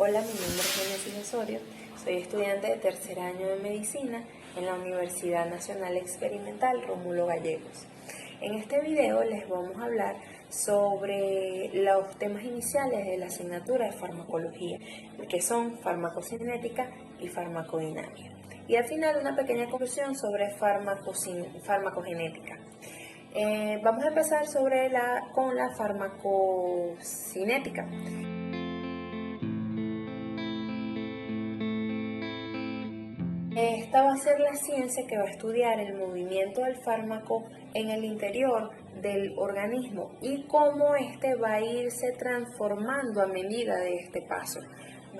Hola, mi nombre es Genesis Osorio, soy estudiante de tercer año de Medicina en la Universidad Nacional Experimental Rómulo Gallegos. En este video les vamos a hablar sobre los temas iniciales de la asignatura de farmacología, que son farmacocinética y farmacodinámica. Y al final una pequeña conclusión sobre farmacogenética. Vamos a empezar con la farmacocinética. Esta va a ser la ciencia que va a estudiar el movimiento del fármaco en el interior del organismo y cómo éste va a irse transformando a medida de este paso.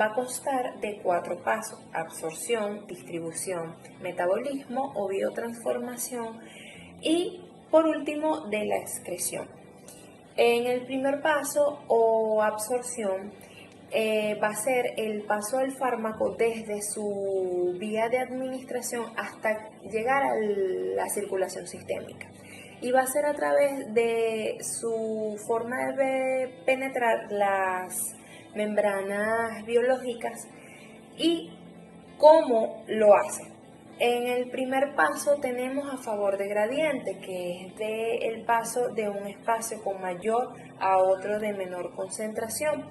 Va a constar de 4 pasos: absorción, distribución, metabolismo o biotransformación y por último de la excreción. En el primer paso o absorción, va a ser el paso del fármaco desde su vía de administración hasta llegar a la circulación sistémica. Y va a ser a través de su forma de penetrar las membranas biológicas y cómo lo hace. En el primer paso tenemos a favor de gradiente, que es el paso de un espacio con mayor a otro de menor concentración.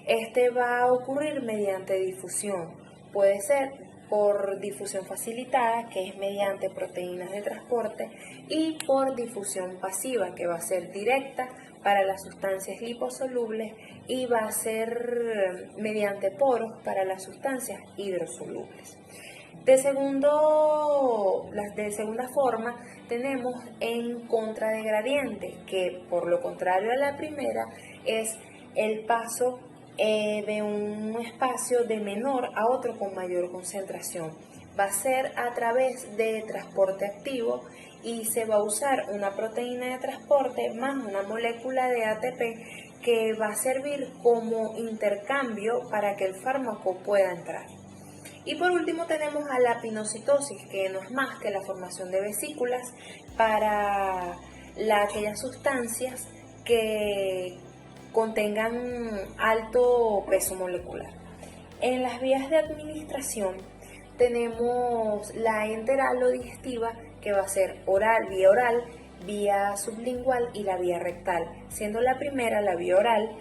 Este va a ocurrir mediante difusión. Puede ser por difusión facilitada, que es mediante proteínas de transporte, y por difusión pasiva, que va a ser directa para las sustancias liposolubles y va a ser mediante poros para las sustancias hidrosolubles. De segunda forma tenemos en contra de gradiente, que por lo contrario a la primera es el paso de un espacio de menor a otro con mayor concentración. Va a ser a través de transporte activo y se va a usar una proteína de transporte más una molécula de ATP que va a servir como intercambio para que el fármaco pueda entrar. Y por último tenemos a la pinocitosis, que no es más que la formación de vesículas para aquellas sustancias que contengan alto peso molecular. En las vías de administración tenemos la enteral o digestiva, que va a ser oral, vía sublingual y la vía rectal, siendo la primera, la vía oral,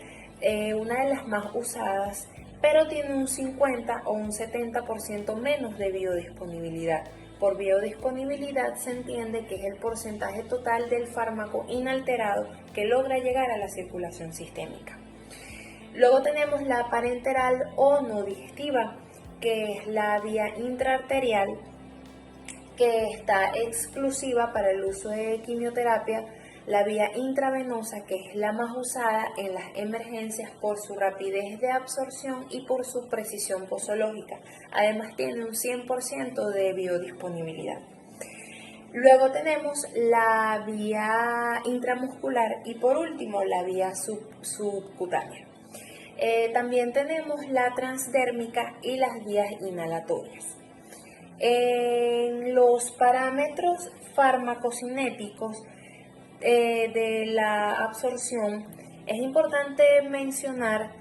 una de las más usadas, pero tiene un 50 o un 70% menos de biodisponibilidad. Por biodisponibilidad se entiende que es el porcentaje total del fármaco inalterado que logra llegar a la circulación sistémica. Luego tenemos la parenteral o no digestiva, que es la vía intraarterial, que está exclusiva para el uso de quimioterapia. La vía intravenosa, que es la más usada en las emergencias por su rapidez de absorción y por su precisión posológica. Además tiene un 100% de biodisponibilidad. Luego tenemos la vía intramuscular y por último la vía subcutánea. También tenemos la transdérmica y las vías inhalatorias. En los parámetros farmacocinéticos de la absorción es importante mencionar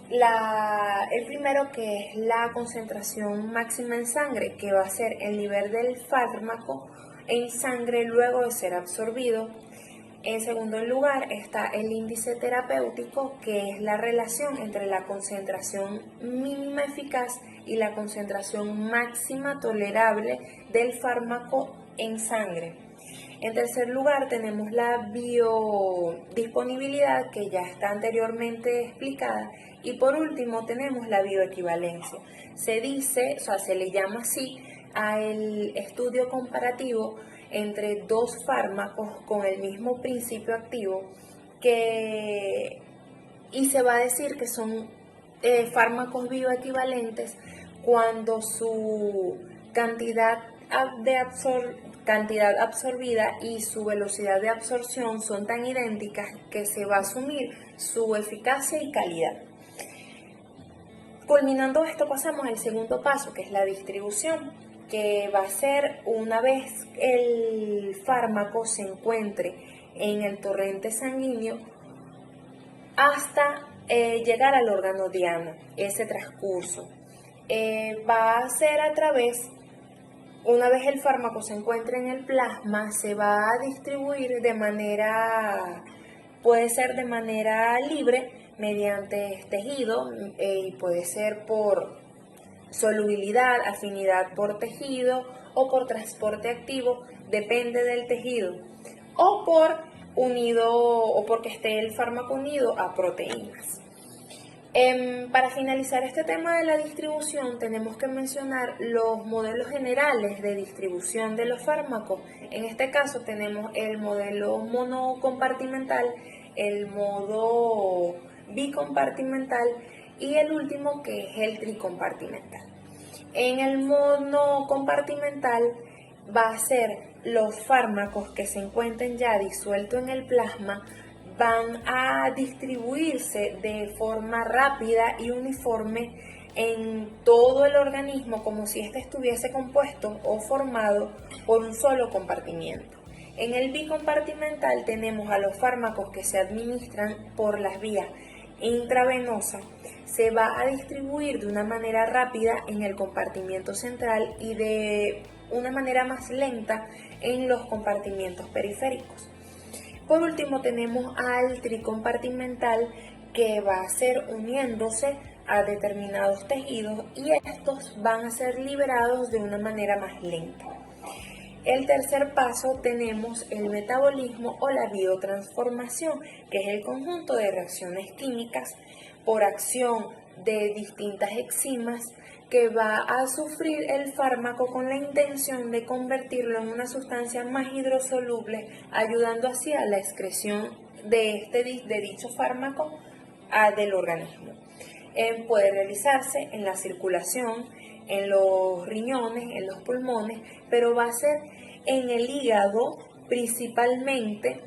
el primero, que es la concentración máxima en sangre, que va a ser el nivel del fármaco en sangre luego de ser absorbido. En segundo lugar está el índice terapéutico, que es la relación entre la concentración mínima eficaz y la concentración máxima tolerable del fármaco en sangre. En tercer lugar tenemos la biodisponibilidad, que ya está anteriormente explicada, y por último tenemos la bioequivalencia. Se le llama así al estudio comparativo entre dos fármacos con el mismo principio activo, y se va a decir que son fármacos bioequivalentes cuando su cantidad absorbida y su velocidad de absorción son tan idénticas que se va a asumir su eficacia y calidad. Culminando esto, pasamos al segundo paso, que es la distribución, que va a ser una vez el fármaco se encuentre en el torrente sanguíneo hasta llegar al órgano diana, ese transcurso. Va a ser a través, una vez el fármaco se encuentre en el plasma, se va a distribuir de manera, puede ser de manera libre mediante tejido, y puede ser por solubilidad, afinidad por tejido o por transporte activo, depende del tejido, o por unido o porque esté el fármaco unido a proteínas. Para finalizar este tema de la distribución, tenemos que mencionar los modelos generales de distribución de los fármacos. En este caso tenemos el modelo monocompartimental, el modo bicompartimental y el último que es el tricompartimental. En el monocompartimental va a ser los fármacos que se encuentren ya disueltos en el plasma van a distribuirse de forma rápida y uniforme en todo el organismo como si éste estuviese compuesto o formado por un solo compartimiento. En el bicompartimental tenemos a los fármacos que se administran por las vías intravenosa, se va a distribuir de una manera rápida en el compartimiento central y de una manera más lenta en los compartimientos periféricos. Por último tenemos al tricompartimental, que va a ser uniéndose a determinados tejidos y estos van a ser liberados de una manera más lenta. El tercer paso tenemos el metabolismo o la biotransformación, que es el conjunto de reacciones químicas por acción de distintas enzimas que va a sufrir el fármaco con la intención de convertirlo en una sustancia más hidrosoluble, ayudando así a la excreción de dicho fármaco del organismo. Puede realizarse en la circulación, en los riñones, en los pulmones, pero va a ser en el hígado principalmente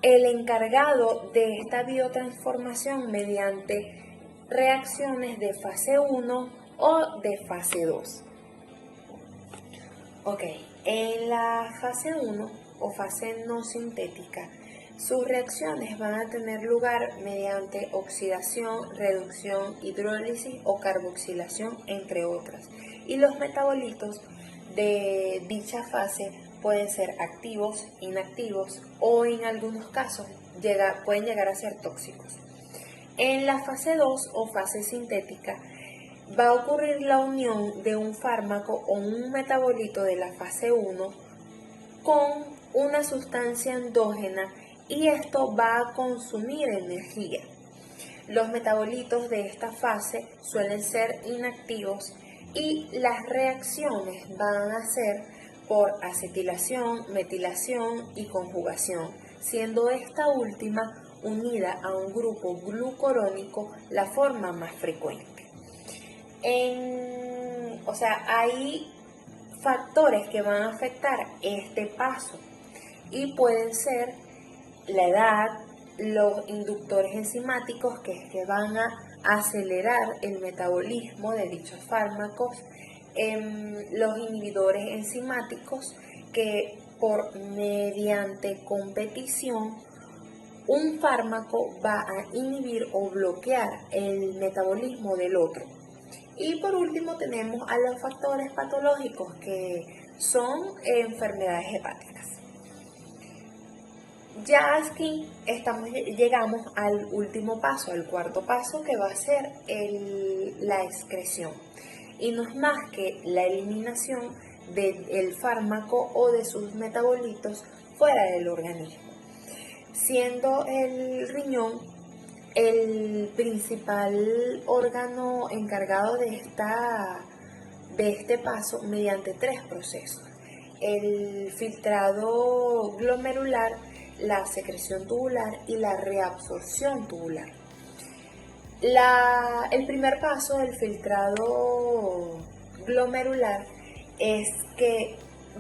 el encargado de esta biotransformación mediante reacciones de fase 1 o de fase 2. Ok, en la fase 1 o fase no sintética, sus reacciones van a tener lugar mediante oxidación, reducción, hidrólisis o carboxilación, entre otras. Y los metabolitos de dicha fase pueden ser activos, inactivos o en algunos casos pueden llegar a ser tóxicos. En la fase 2 o fase sintética va a ocurrir la unión de un fármaco o un metabolito de la fase 1 con una sustancia endógena y esto va a consumir energía. Los metabolitos de esta fase suelen ser inactivos y las reacciones van a ser por acetilación, metilación y conjugación, siendo esta última unida a un grupo glucurónico la forma más frecuente. Hay factores que van a afectar este paso y pueden ser la edad, los inductores enzimáticos que van a acelerar el metabolismo de dichos fármacos, los inhibidores enzimáticos que mediante competición un fármaco va a inhibir o bloquear el metabolismo del otro. Y por último tenemos a los factores patológicos que son enfermedades hepáticas. Ya aquí llegamos al último paso, al cuarto paso, que va a ser la excreción. Y no es más que la eliminación del fármaco o de sus metabolitos fuera del organismo, siendo el riñón el principal órgano encargado de este paso mediante 3 procesos: el filtrado glomerular, la secreción tubular y la reabsorción tubular. El primer paso del filtrado glomerular es que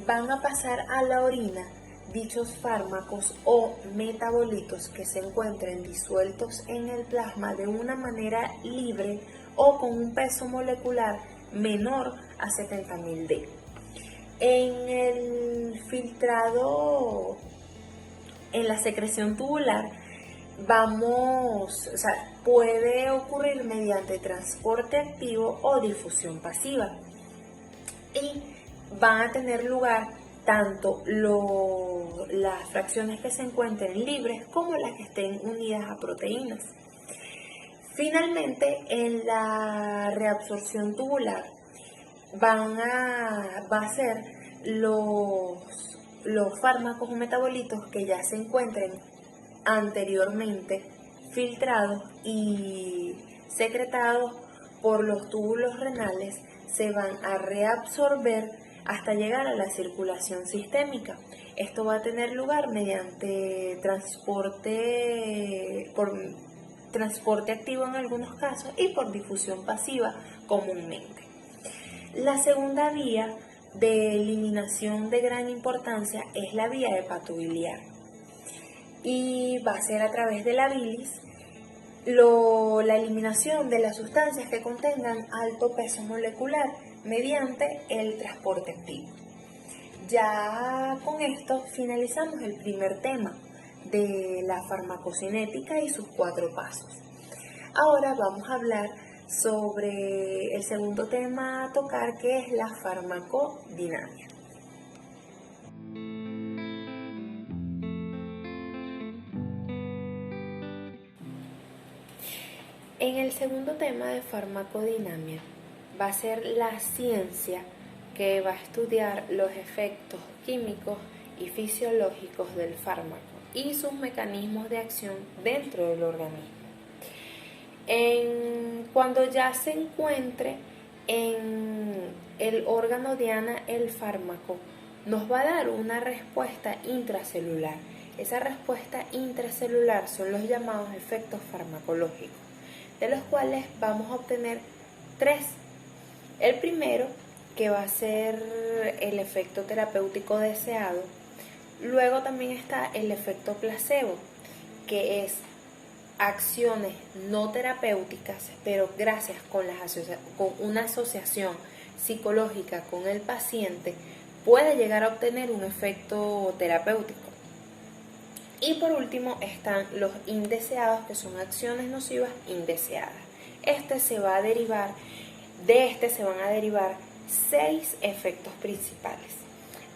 van a pasar a la orina dichos fármacos o metabolitos que se encuentren disueltos en el plasma de una manera libre o con un peso molecular menor a 70.000 D. En el filtrado, en la secreción tubular, puede ocurrir mediante transporte activo o difusión pasiva. Y van a tener lugar tanto las fracciones que se encuentren libres como las que estén unidas a proteínas. Finalmente, en la reabsorción tubular va a ser los fármacos o metabolitos que ya se encuentren anteriormente filtrados y secretados por los túbulos renales, se van a reabsorber hasta llegar a la circulación sistémica. Esto va a tener lugar mediante transporte activo en algunos casos y por difusión pasiva comúnmente. La segunda vía de eliminación de gran importancia es la vía hepatobiliar y va a ser a través de la bilis la eliminación de las sustancias que contengan alto peso molecular mediante el transporte activo. Ya con esto finalizamos el primer tema de la farmacocinética y sus 4 pasos. Ahora vamos a hablar sobre el segundo tema a tocar, que es la farmacodinamia. En el segundo tema de farmacodinamia va a ser la ciencia que va a estudiar los efectos químicos y fisiológicos del fármaco y sus mecanismos de acción dentro del organismo. Cuando ya se encuentre en el órgano diana el fármaco, nos va a dar una respuesta intracelular. Esa respuesta intracelular son los llamados efectos farmacológicos, de los cuales vamos a obtener 3. El primero, que va a ser el efecto terapéutico deseado. Luego también está el efecto placebo, que es acciones no terapéuticas, pero gracias con una asociación psicológica con el paciente, puede llegar a obtener un efecto terapéutico. Y por último están los indeseados, que son acciones nocivas indeseadas. De este se van a derivar 6 efectos principales.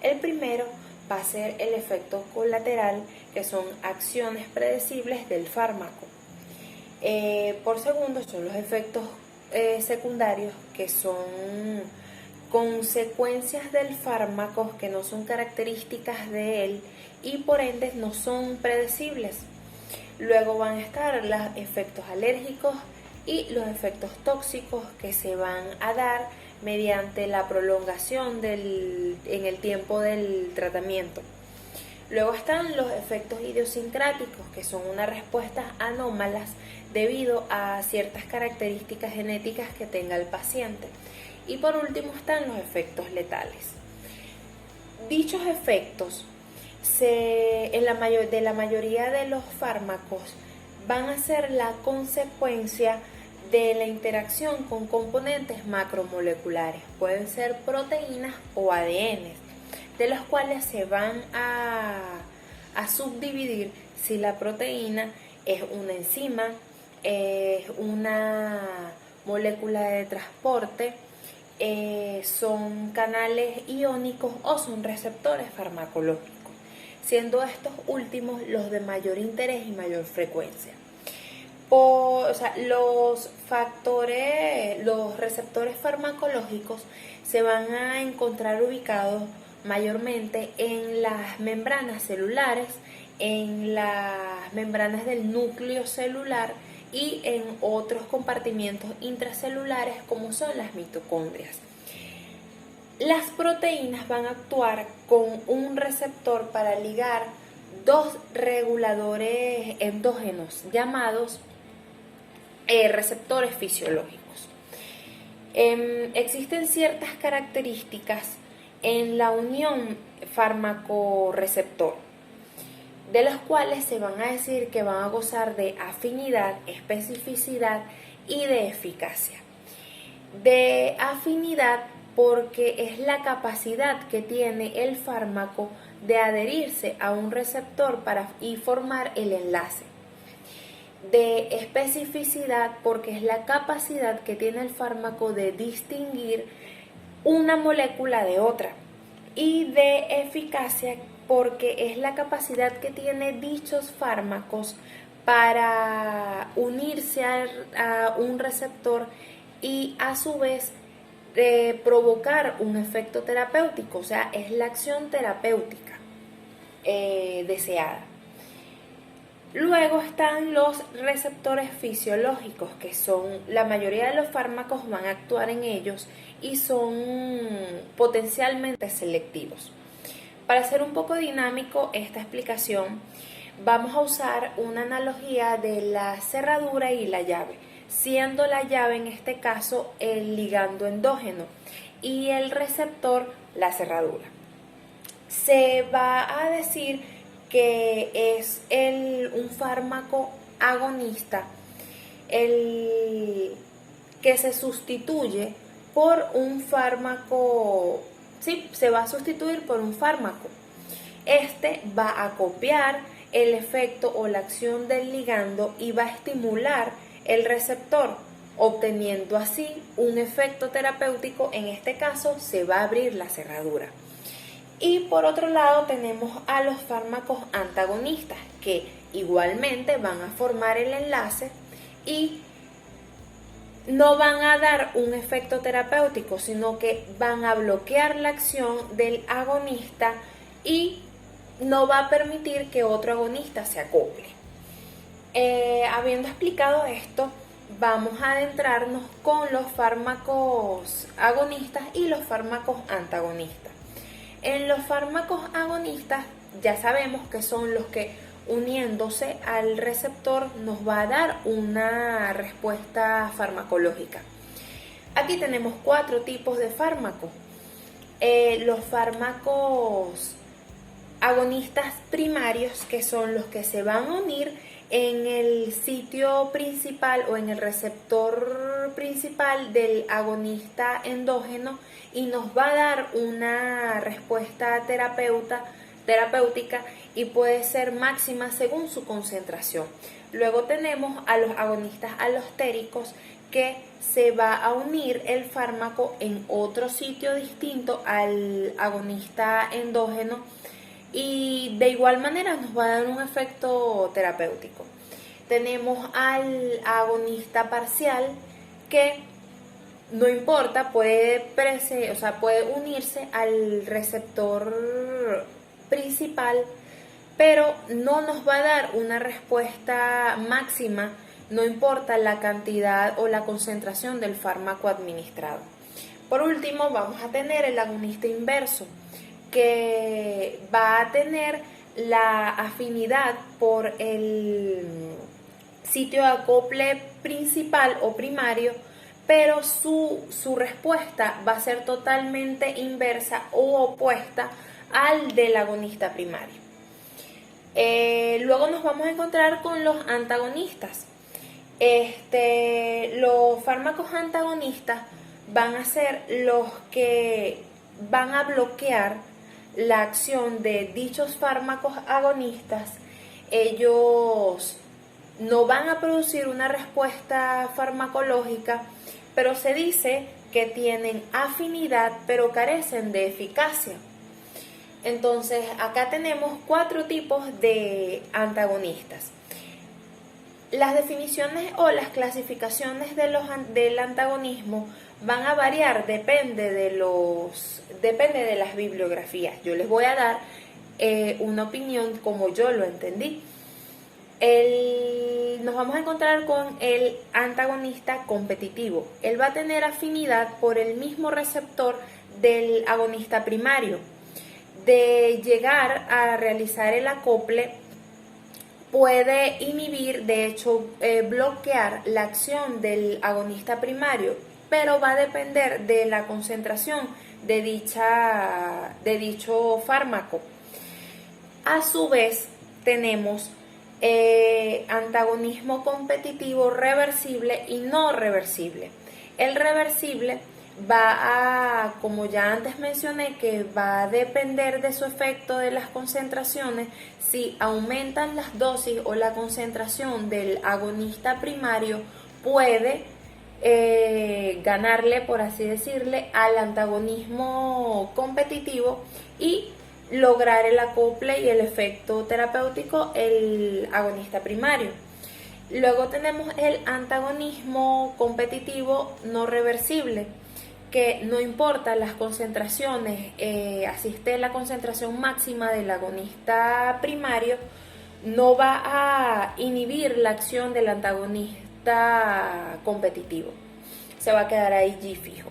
El primero va a ser el efecto colateral, que son acciones predecibles del fármaco. Por segundo son los efectos secundarios, que son consecuencias del fármaco que no son características de él y por ende no son predecibles. Luego van a estar los efectos alérgicos y los efectos tóxicos, que se van a dar mediante la prolongación en el tiempo del tratamiento. Luego están los efectos idiosincráticos, que son unas respuestas anómalas debido a ciertas características genéticas que tenga el paciente. Y por último están los efectos letales. Dichos efectos de la mayoría de los fármacos van a ser la consecuencia de la interacción con componentes macromoleculares, pueden ser proteínas o ADN, de los cuales se van a subdividir si la proteína es una enzima, es una molécula de transporte, son canales iónicos o son receptores farmacológicos, siendo estos últimos los de mayor interés y mayor frecuencia. Los receptores farmacológicos se van a encontrar ubicados mayormente en las membranas celulares, en las membranas del núcleo celular y en otros compartimientos intracelulares como son las mitocondrias. Las proteínas van a actuar con un receptor para ligar 2 reguladores endógenos llamados receptores fisiológicos. Existen ciertas características en la unión fármaco-receptor, de los cuales se van a decir que van a gozar de afinidad, especificidad y de eficacia. De afinidad porque es la capacidad que tiene el fármaco de adherirse a un receptor y formar el enlace. de especificidad porque es la capacidad que tiene el fármaco de distinguir una molécula de otra, y de eficacia porque es la capacidad que tiene dichos fármacos para unirse a un receptor y a su vez provocar un efecto terapéutico, o sea, es la acción terapéutica deseada. Luego están los receptores fisiológicos, que son, la mayoría de los fármacos van a actuar en ellos y son potencialmente selectivos. Para hacer un poco dinámico esta explicación, vamos a usar una analogía de la cerradura y la llave, siendo la llave en este caso el ligando endógeno y el receptor la cerradura. Se va a decir que es un fármaco agonista el que se sustituye por un fármaco, sí, se va a sustituir por un fármaco. Este va a copiar el efecto o la acción del ligando y va a estimular el receptor, obteniendo así un efecto terapéutico. En este caso se va a abrir la cerradura. Y por otro lado tenemos a los fármacos antagonistas, que igualmente van a formar el enlace y no van a dar un efecto terapéutico, sino que van a bloquear la acción del agonista y no va a permitir que otro agonista se acople. Habiendo explicado esto, vamos a adentrarnos con los fármacos agonistas y los fármacos antagonistas. En los fármacos agonistas ya sabemos que son los que, uniéndose al receptor, nos va a dar una respuesta farmacológica. Aquí tenemos 4 tipos de fármacos. Los fármacos agonistas primarios, que son los que se van a unir en el sitio principal o en el receptor principal del agonista endógeno y nos va a dar una respuesta terapéutica y puede ser máxima según su concentración. Luego tenemos a los agonistas alostéricos, que se va a unir el fármaco en otro sitio distinto al agonista endógeno y de igual manera nos va a dar un efecto terapéutico. Tenemos al agonista parcial, que no importa, puede unirse al receptor principal, pero no nos va a dar una respuesta máxima, no importa la cantidad o la concentración del fármaco administrado. Por último, vamos a tener el agonista inverso, que va a tener la afinidad por el sitio de acople principal o primario, pero su respuesta va a ser totalmente inversa o opuesta al del agonista primario. Luego nos vamos a encontrar con los antagonistas. Los fármacos antagonistas van a ser los que van a bloquear la acción de dichos fármacos agonistas. Ellos no van a producir una respuesta farmacológica, pero se dice que tienen afinidad pero carecen de eficacia. Entonces acá tenemos 4 tipos de antagonistas. Las definiciones o las clasificaciones del antagonismo van a variar, depende de las bibliografías. Yo les voy a dar una opinión como yo lo entendí. Nos vamos a encontrar con el antagonista competitivo. Él va a tener afinidad por el mismo receptor del agonista primario. De llegar a realizar el acople, puede inhibir, de hecho bloquear la acción del agonista primario, pero va a depender de la concentración de dicho fármaco. A su vez tenemos antagonismo competitivo reversible y no reversible. El reversible como ya antes mencioné, que va a depender de su efecto de las concentraciones. Si aumentan las dosis o la concentración del agonista primario, puede ganarle, por así decirle, al antagonismo competitivo y lograr el acople y el efecto terapéutico el agonista primario. Luego tenemos el antagonismo competitivo no reversible, que no importa las concentraciones, asiste la concentración máxima del agonista primario, no va a inhibir la acción del antagonista competitivo, se va a quedar ahí fijo.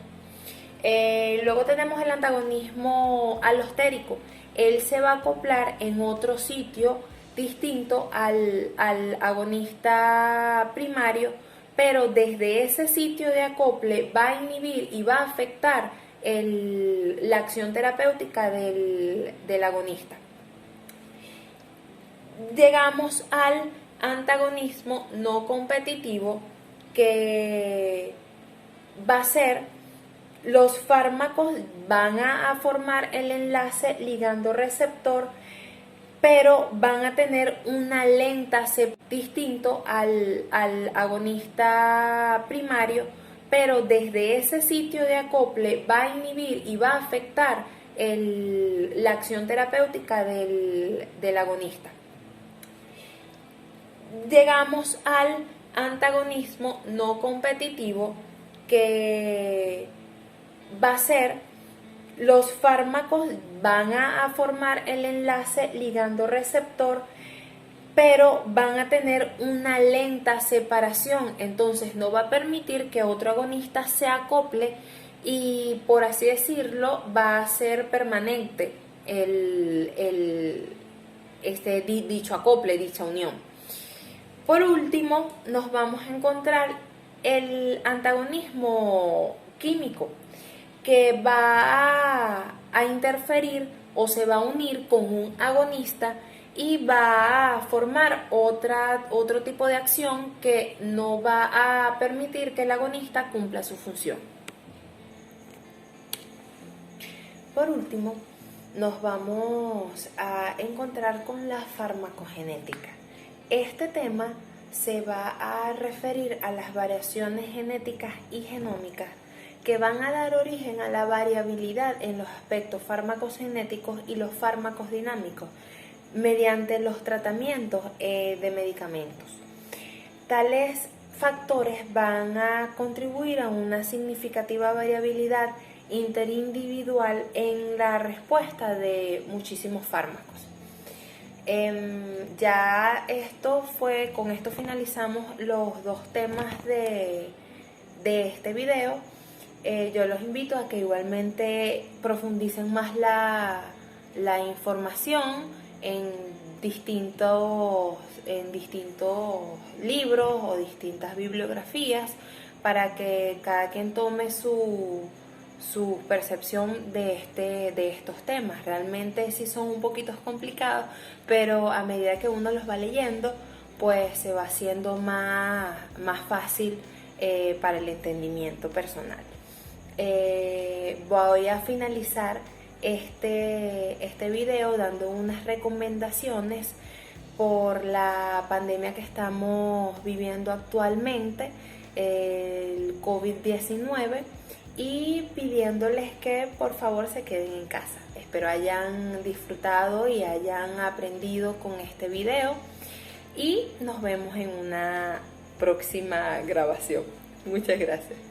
Luego tenemos el antagonismo alostérico, él se va a acoplar en otro sitio distinto al agonista primario, pero desde ese sitio de acople va a inhibir y va a afectar la acción terapéutica del agonista. Llegamos al antagonismo no competitivo, que va a ser: los fármacos van a formar el enlace ligando-receptor, pero van a tener una lenta distinto al agonista primario, pero desde ese sitio de acople va a inhibir y va a afectar la acción terapéutica del agonista. Llegamos al antagonismo no competitivo, que va a ser: los fármacos van a formar el enlace ligando-receptor, pero van a tener una lenta separación, entonces no va a permitir que otro agonista se acople y, por así decirlo, va a ser permanente dicho acople, dicha unión. Por último, nos vamos a encontrar el antagonismo químico, que va a interferir o se va a unir con un agonista y va a formar otro tipo de acción que no va a permitir que el agonista cumpla su función. Por último, nos vamos a encontrar con la farmacogenética. Este tema se va a referir a las variaciones genéticas y genómicas que van a dar origen a la variabilidad en los aspectos farmacogenéticos y los fármacos dinámicos mediante los tratamientos de medicamentos. Tales factores van a contribuir a una significativa variabilidad interindividual en la respuesta de muchísimos fármacos. Con esto finalizamos los dos temas de este video. Yo los invito a que igualmente profundicen más la información en distintos libros o distintas bibliografías, para que cada quien tome su percepción de estos temas. Realmente sí son un poquito complicados, pero a medida que uno los va leyendo, pues se va haciendo más fácil para el entendimiento personal. Voy a finalizar este video dando unas recomendaciones por la pandemia que estamos viviendo actualmente, el COVID-19, y pidiéndoles que por favor se queden en casa. Espero hayan disfrutado y hayan aprendido con este video, y nos vemos en una próxima grabación. Muchas gracias.